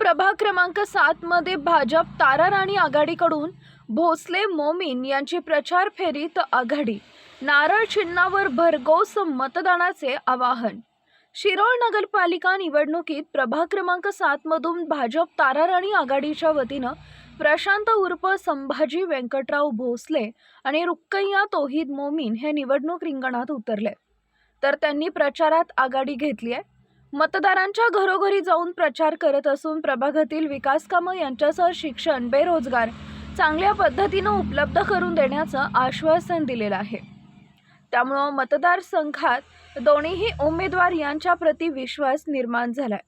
प्रभाग क्रमांक 7 मध्ये भाजप तारा राणी आघाडीकडून भोसले मोमीन यांची प्रचार फेरीत आघाडी, नारळ चिन्हावर भरघोस मतदानाचे आवाहन। शिरोळ नगरपालिका निवडणुकीत प्रभाग क्रमांक 7 मधून भाजप तारा राणी आघाडीच्या वतीनं प्रशांत उर्फ संभाजी व्यंकटराव भोसले आणि रुक्कय्या तौहीद मोमीन हे निवडणूक रिंगणात उतरले, तर त्यांनी प्रचारात आघाडी घेतली आहे। मतदारांच्या घरोघरी जाऊन प्रचार करत असून प्रभागातील विकास कामं यांच्यासह शिक्षण, बेरोजगार चांगल्या पद्धतीने उपलब्ध करून देण्याचं आश्वासन दिलेलं आहे। त्यामुळे मतदारसंघात दोन्ही उमेदवार यांच्या प्रति विश्वास निर्माण झालाय।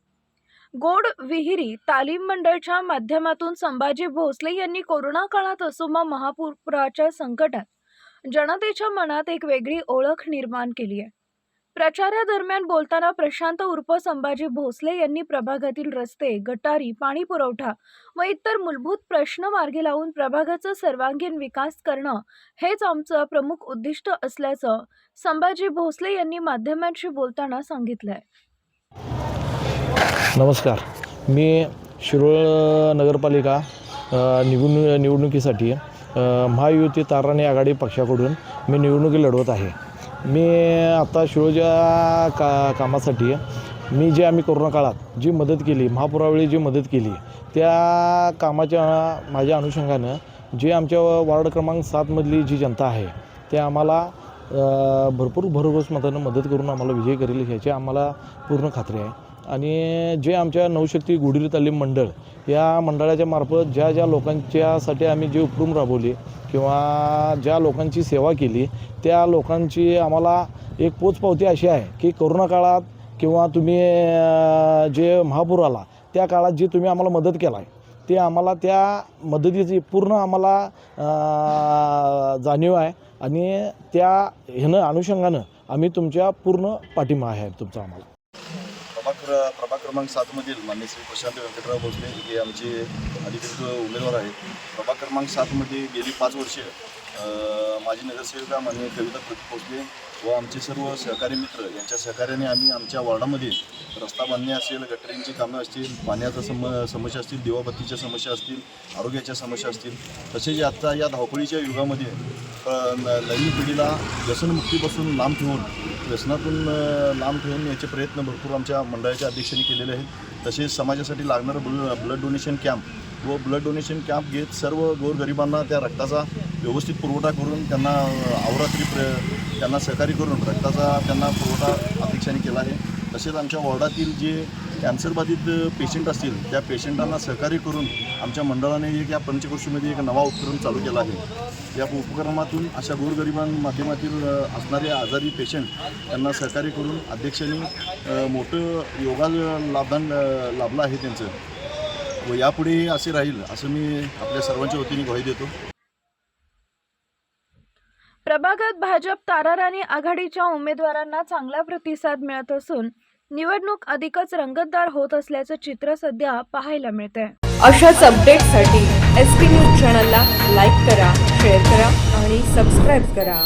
गोड विहिरी तालीम मंडळच्या माध्यमातून संभाजी भोसले यांनी कोरोना काळात असो महापुराच्या संकटात जनतेच्या मनात एक वेगळी ओळख निर्माण केली आहे। प्रचारादरम्यान बोलताना प्रशांत उर्फ संभाजी भोसले यांनी प्रभागातील रस्ते, गटारी, पाणी पुरवठा व इतर मूलभूत प्रश्न मार्गी लावून प्रभागाचा सर्वांगीण विकास करणं हेच आमचं प्रमुख उद्दिष्ट असल्याचं संभाजी भोसले यांनी माध्यमांशी बोलताना सांगितलंय। नमस्कार, मी शिरोळ नगरपालिका निवडणुकीसाठी महायुती तारा राणी आघाडी पक्षाकडून मी निवडणुकी लढवत आहे। मी आता शिरोळच्या कामासाठी मी जे आम्ही कोरोना काळात जी मदत केली, महापुरावेळी जी मदत केली, त्या कामाच्या माझ्या अनुषंगानं जे आमच्या वार्ड क्रमांक 7 मधली जी जनता आहे ते आम्हाला भरपूर भरघोस मतानं मदत करून आम्हाला विजयी करेल ह्याची आम्हाला पूर्ण खात्री आहे। आणि जे आमच्या नवशक्ती गुढीरी तालीम मंडळ या मंडळाच्या मार्फत ज्या लोकांच्यासाठी आम्ही जे उपक्रम राबवले किंवा ज्या लोकांची सेवा केली त्या लोकांची आम्हाला एक पोचपावती अशी आहे की कोरोना काळात किंवा तुम्ही जे महापूर आला त्या काळात जे तुम्ही आम्हाला मदत केला आहे ते आम्हाला त्या मदतीची पूर्ण आम्हाला जाणीव आहे आणि त्या ह्यानं अनुषंगानं आम्ही तुमच्या पूर्ण पाठिंबा आहे तुमचा आम्हाला। प्रभाग क्रमांक 7 मधील माननीय श्री प्रशांत व्यंकटराव भोसले हे आमचे अधिकृत उमेदवार आहेत। प्रभाग क्रमांक 7 मध्ये गेली 5 वर्षे माजी नगरसेविका माननीय कविता भोसले व आमचे सर्व सहकारी मित्र यांच्या सहकार्याने आम्ही आमच्या वॉर्डामध्ये रस्ता बांधणे असेल, गटरींची कामं असतील, पाण्याचा समस्या असतील, दिवाबत्तीच्या समस्या असतील, आरोग्याच्या समस्या असतील, तसेच आता या धावपळीच्या युगामध्ये नवीन पिढीला व्यसनमुक्तीपासून लांब ठेवून व्यसनातून लांब ठेवून याचे प्रयत्न भरपूर आमच्या मंडळाच्या अध्यक्षांनी केलेले आहेत। तसेच समाजासाठी लागणारं ब्लड डोनेशन कॅम्प व ब्लड डोनेशन कॅम्प घेत सर्व गोरगरिबांना त्या रक्ताचा व्यवस्थित पुरवठा करून त्यांना अहोरात्री त्यांना सहकार्य करून रक्ताचा त्यांना पुरवठा अध्यक्षांनी केला आहे। तसेच आमच्या वॉर्डातील जे कॅन्सरबाधित पेशंट असतील त्या पेशंटांना सहकार्य करून आमच्या मंडळाने एक या पंचक्रोशीमध्ये एक नवा उपक्रम चालू केला आहे। या उपक्रमातून अशा गोरगरिबांमाध्यमातील असणारे आजारी पेशंट त्यांना सहकार्य करून अध्यक्षांनी मोठं योगदान लाभलं आहे त्यांचं व यापुढे असे राहील असं मी आपल्या सर्वांच्या वतीने ग्वाही देतो। प्रभागात भाजप तारा राणी आघाडीच्या उमेदवारांना चांगला प्रतिसाद मिळत असून निवडणूक अधिकच रंगतदार होत असल्याचं चित्र सध्या पाहायला मिळतंय। अशाच अपडेटसाठी SP न्यूज चॅनलला लाईक करा, शेअर करा आणि सबस्क्राईब करा।